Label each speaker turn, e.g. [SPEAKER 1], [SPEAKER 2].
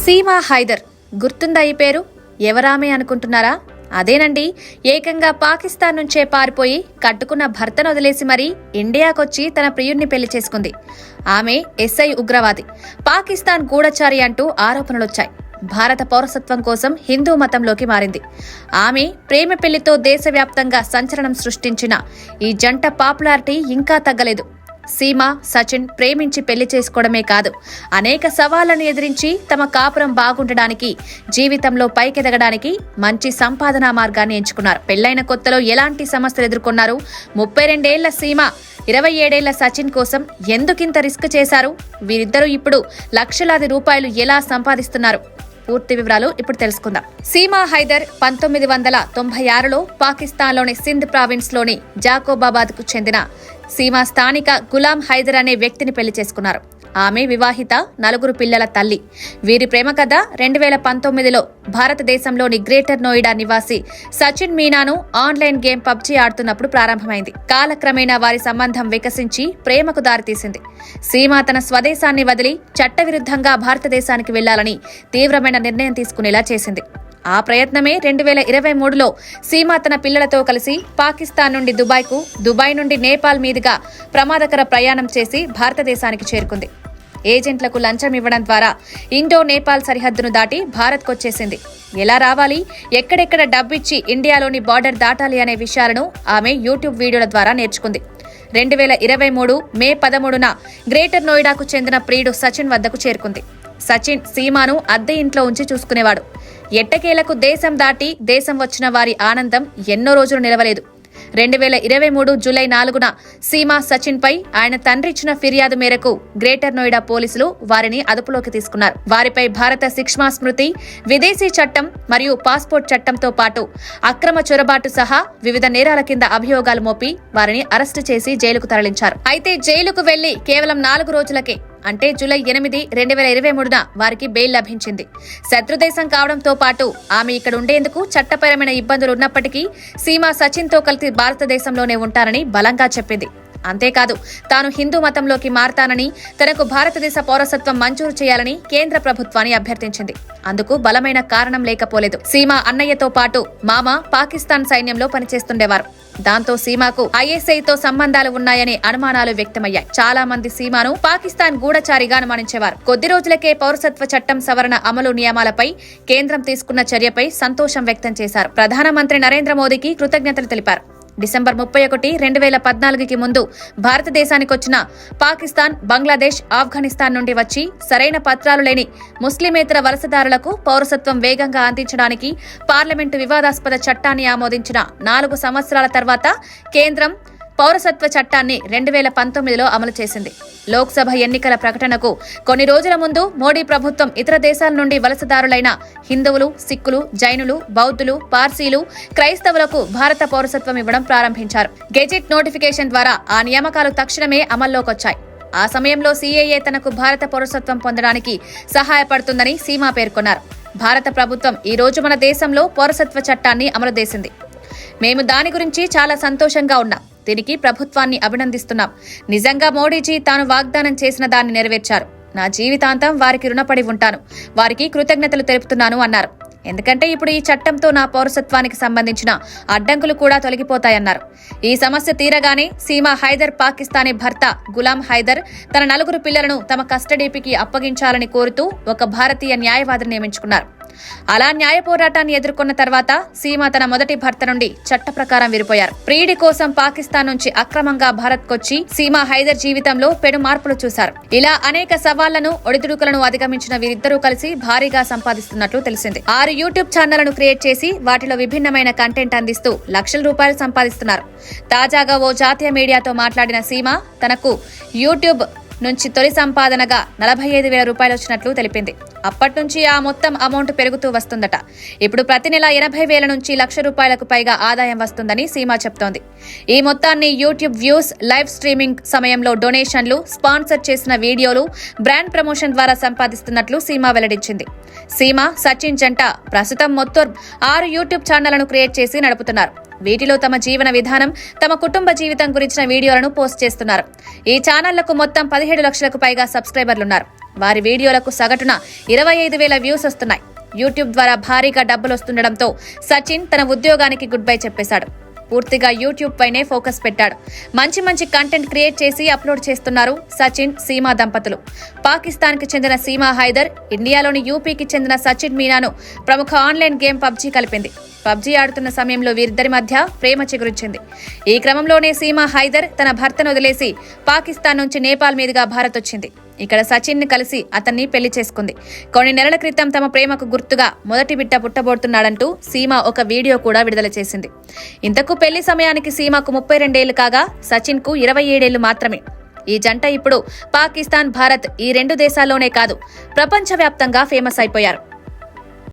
[SPEAKER 1] సీమా హైదర్ గుర్తుందా ఈ పేరు? ఎవరామే అనుకుంటున్నారా? అదేనండి, ఏకంగా పాకిస్తాన్ నుంచే పారిపోయి కట్టుకున్న భర్తను వదిలేసి మరీ ఇండియాకొచ్చి తన ప్రియుణ్ణి పెళ్లి చేసుకుంది. ఆమె ఎస్ఐ ఉగ్రవాది, పాకిస్తాన్ గూఢచారి అంటూ ఆరోపణలొచ్చాయి. భారత పౌరసత్వం కోసం హిందూ మతంలోకి మారింది. ఆమె ప్రేమ పెళ్లితో దేశవ్యాప్తంగా సంచలనం సృష్టించిన ఈ జంట పాపులారిటీ ఇంకా తగ్గలేదు. సీమా, సచిన్ ప్రేమించి పెళ్లి చేసుకోవడమే కాదు, అనేక సవాళ్లను ఎదిరించి తమ కాపురం బాగుండడానికి, జీవితంలో పైకెదగడానికి మంచి సంపాదనా మార్గాన్ని ఎంచుకున్నారు. పెళ్లైన కొత్తలో ఎలాంటి సమస్యలు ఎదుర్కొన్నారు? 32 ఏళ్ల సీమా, 27 ఏళ్ల సచిన్ కోసం ఎందుకింత రిస్క్ చేశారు? వీరిద్దరూ ఇప్పుడు లక్షలాది రూపాయలు ఎలా సంపాదిస్తున్నారు? పూర్తి వివరాలు ఇప్పుడు తెలుసుకుందాం. సీమా హైదర్ 1996లో పాకిస్తాన్లోని సింధ్ ప్రావిన్స్ లోని జాకోబాబాద్ కు చెందిన సీమా స్థానిక గులాం హైదర్ అనే వ్యక్తిని పెళ్లి చేసుకున్నారు. ఆమె వివాహిత, 4 పిల్లల తల్లి. వీరి ప్రేమ కథ 2019లో భారతదేశంలోని గ్రేటర్ నోయిడా నివాసి సచిన్ మీనాను ఆన్లైన్ గేమ్ పబ్జీ ఆడుతున్నప్పుడు ప్రారంభమైంది. కాలక్రమేణా వారి సంబంధం వికసించి ప్రేమకు దారితీసింది. సీమా తన స్వదేశాన్ని వదిలి చట్టవిరుద్ధంగా భారతదేశానికి వెళ్లాలని తీవ్రమైన నిర్ణయం తీసుకునేలా చేసింది. ఆ ప్రయత్నమే 2023లో సీమా తన పిల్లలతో కలిసి పాకిస్తాన్ నుండి దుబాయ్ నుండి నేపాల్ మీదుగా ప్రమాదకర ప్రయాణం చేసి భారతదేశానికి చేరుకుంది. ఏజెంట్లకు లంచం ఇవ్వడం ద్వారా ఇండో నేపాల్ సరిహద్దును దాటి భారత్కొచ్చేసింది. ఎలా రావాలి, ఎక్కడెక్కడ డబ్బిచ్చి ఇండియాలోని బార్డర్ దాటాలి అనే విషయాలను ఆమె యూట్యూబ్ వీడియోల ద్వారా నేర్చుకుంది. 2023 మే 13న గ్రేటర్ నోయిడాకు చెందిన ప్రియుడు సచిన్ వద్దకు చేరుకుంది. సచిన్ సీమాను అద్దె ఇంట్లో ఉంచి చూసుకునేవాడు. ఎట్టకేలకు దేశం దాటి దేశం వచ్చిన వారి ఆనందం ఎన్నో రోజులు నిలవలేదు. 2023 జూలై 4న సీమా, సచిన్ పై ఆయన తండ్రి ఇచ్చిన ఫిర్యాదు మేరకు గ్రేటర్ నోయిడా పోలీసులు వారిని అదుపులోకి తీసుకున్నారు. వారిపై భారత శిక్షా స్మృతి, విదేశీ చట్టం మరియు పాస్పోర్ట్ చట్టంతో పాటు అక్రమ చొరబాటు సహా వివిధ నేరాల కింద అభియోగాలు మోపి వారిని అరెస్టు చేసి జైలుకు తరలించారు. అయితే జైలుకు వెళ్లి కేవలం 4 రోజులకే, అంటే జూలై 8, 2023న వారికి బెయిల్ లభించింది. శత్రుదేశం కావడంతో పాటు ఆమె ఇక్కడ ఉండేందుకు చట్టపరమైన ఇబ్బందులు ఉన్నప్పటికీ సీమా సచిన్తో కలిసి భారతదేశంలోనే ఉంటారని బలంగా చెప్పింది. అంతేకాదు, తాను హిందూ మతంలోకి మారతానని, తనకు భారతదేశ పౌరసత్వం మంజూరు చేయాలని కేంద్ర ప్రభుత్వాన్ని అభ్యర్థించింది. అందుకు బలమైన కారణం లేకపోలేదు. సీమా అన్నయ్యతో పాటు మామ పాకిస్తాన్ సైన్యంలో పనిచేస్తుండేవారు. దాంతో సీమాకు ఐఎస్ఐతో సంబంధాలు ఉన్నాయనే అనుమానాలు వ్యక్తమయ్యాయి. చాలా మంది సీమాను పాకిస్తాన్ గూఢచారిగా అనుమానించేవారు. కొద్ది రోజులకే పౌరసత్వ చట్టం సవరణ అమలు నియమాలపై కేంద్రం తీసుకున్న చర్యపై సంతోషం వ్యక్తం చేశారు. ప్రధానమంత్రి నరేంద్ర మోదీకి కృతజ్ఞతలు తెలిపారు. డిసెంబర్ 31, 2014కి ముందు భారతదేశానికొచ్చిన పాకిస్తాన్, బంగ్లాదేశ్, ఆఫ్ఘనిస్తాన్ నుండి వచ్చి సరైన పత్రాలు లేని ముస్లిమేతర వలసదారులకు పౌరసత్వం వేగంగా అందించడానికి పార్లమెంటు వివాదాస్పద చట్టాన్ని ఆమోదించిన 4 సంవత్సరాల తర్వాత కేంద్రం పౌరసత్వ చట్టాన్ని 2019లో అమలు చేసింది. లోక్సభ ఎన్నికల ప్రకటనకు కొన్ని రోజుల ముందు మోడీ ప్రభుత్వం ఇతర దేశాల నుండి వలసదారులైన హిందువులు, సిక్కులు, జైనులు, బౌద్ధులు, పార్సీలు, క్రైస్తవులకు భారత పౌరసత్వం ఇవ్వడం ప్రారంభించారు. గెజెట్ నోటిఫికేషన్ ద్వారా ఆ నియామకాలు తక్షణమే అమల్లోకొచ్చాయి. ఆ సమయంలో సీఏఏ తనకు భారత పౌరసత్వం పొందడానికి సహాయపడుతుందని సీమా పేర్కొన్నారు. భారత ప్రభుత్వం ఈ రోజు మన దేశంలో పౌరసత్వ చట్టాన్ని అమలు చేసింది. మేము దాని గురించి చాలా సంతోషంగా ఉన్నాం. దీనికి ప్రభుత్వాన్ని అభినందిస్తున్నాం. నిజంగా మోడీజీ తాను వాగ్దానం చేసిన దాన్ని నెరవేర్చారు. నా జీవితాంతం వారికి రుణపడి ఉంటాను. వారికి కృతజ్ఞతలు తెలుపుతున్నాను అన్నారు. ఎందుకంటే ఇప్పుడు ఈ చట్టంతో నా పౌరసత్వానికి సంబంధించిన అడ్డంకులు కూడా తొలగిపోతాయన్నారు. ఈ సమస్య తీరగానే సీమా హైదర్ పాకిస్తానీ భర్త గులాం హైదర్ తన 4 పిల్లలను తమ కస్టడీకి అప్పగించాలని కోరుతూ ఒక భారతీయ న్యాయవాదిని నియమించుకున్నారు. అలా న్యాయ పోరాటాన్ని ఎదుర్కొన్న తర్వాత సీమా తన మొదటి భర్త నుండి చట్ట ప్రకారం విడిపోయారు. ప్రియుడి కోసం పాకిస్తాన్ నుంచి అక్రమంగా భారత్కొచ్చి సీమా హైదర్ జీవితంలో పెను మార్పులు చూశారు. ఇలా అనేక సవాళ్లను, ఒడిదుడుకులను అధిగమించిన వీరిద్దరూ కలిసి భారీగా సంపాదిస్తున్నట్లు తెలిసింది. 6 యూట్యూబ్ ఛానళ్లను క్రియేట్ చేసి వాటిలో విభిన్నమైన కంటెంట్ అందిస్తూ లక్షల రూపాయలు సంపాదిస్తున్నారు. తాజాగా ఓ జాతీయ మీడియాతో మాట్లాడిన సీమా తనకు యూట్యూబ్ నుంచి తొలి సంపాదనగా 45,000 రూపాయలు వచ్చినట్లు తెలిపింది. అప్పటి నుంచి ఆ మొత్తం అమౌంట్ పెరుగుతూ వస్తుందట. ఇప్పుడు ప్రతి నెల 80,000 నుంచి 1,00,000 రూపాయలకు పైగా ఆదాయం వస్తుందని సీమా చెప్తోంది. ఈ మొత్తాన్ని యూట్యూబ్ వ్యూస్, లైవ్ స్ట్రీమింగ్ సమయంలో డొనేషన్లు, స్పాన్సర్ చేసిన వీడియోలు, బ్రాండ్ ప్రమోషన్ ద్వారా సంపాదిస్తున్నట్లు సీమా వెల్లడించింది. సీమా, సచిన్ జంట ప్రస్తుతం మొత్తం 6 యూట్యూబ్ ఛానళ్లను క్రియేట్ చేసి నడుపుతున్నారు. వీటిలో తమ జీవన విధానం, తమ కుటుంబ జీవితం గురించిన వీడియోలను పోస్ట్ చేస్తున్నారు. ఈ ఛానళ్లకు మొత్తం 17 లక్షలకు పైగా సబ్స్క్రైబర్లున్నారు. వారి వీడియోలకు సగటున 25,000 వ్యూస్ వస్తున్నాయి. యూట్యూబ్ ద్వారా భారీగా డబ్బులు వస్తుండటంతో సచిన్ తన ఉద్యోగానికి గుడ్ బై చెప్పేశాడు. పూర్తిగా యూట్యూబ్ పైనే ఫోకస్ పెట్టాడు. మంచి కంటెంట్ క్రియేట్ చేసి అప్లోడ్ చేస్తున్నారు సచిన్, సీమా దంపతులు. పాకిస్తాన్కి చెందిన సీమా హైదర్, ఇండియాలోని యూపీకి చెందిన సచిన్ మీనాను ప్రముఖ ఆన్లైన్ గేమ్ పబ్జీ కలిపింది. పబ్జీ ఆడుతున్న సమయంలో వీరిద్దరి మధ్య ప్రేమ చిగురించింది. ఈ క్రమంలోనే సీమా హైదర్ తన భర్తను వదిలేసి పాకిస్తాన్ నుంచి నేపాల్ మీదుగా భారత్ వచ్చింది. ఇక్కడ సచిన్ ని కలిసి అతన్ని పెళ్లి చేసుకుంది. కొన్ని నెలల క్రితం తమ ప్రేమకు గుర్తుగా మొదటి బిడ్డ పుట్టబోతున్నాడంటూ సీమా ఒక వీడియో కూడా విడుదల చేసింది. ఇంతకు పెళ్లి సమయానికి సీమాకు 32 ఏళ్లు కాగా సచిన్ కు 27 ఏళ్లు మాత్రమే. ఈ జంట ఇప్పుడు పాకిస్తాన్, భారత్ ఈ 2 దేశాల్లోనే కాదు ప్రపంచవ్యాప్తంగా ఫేమస్ అయిపోయారు.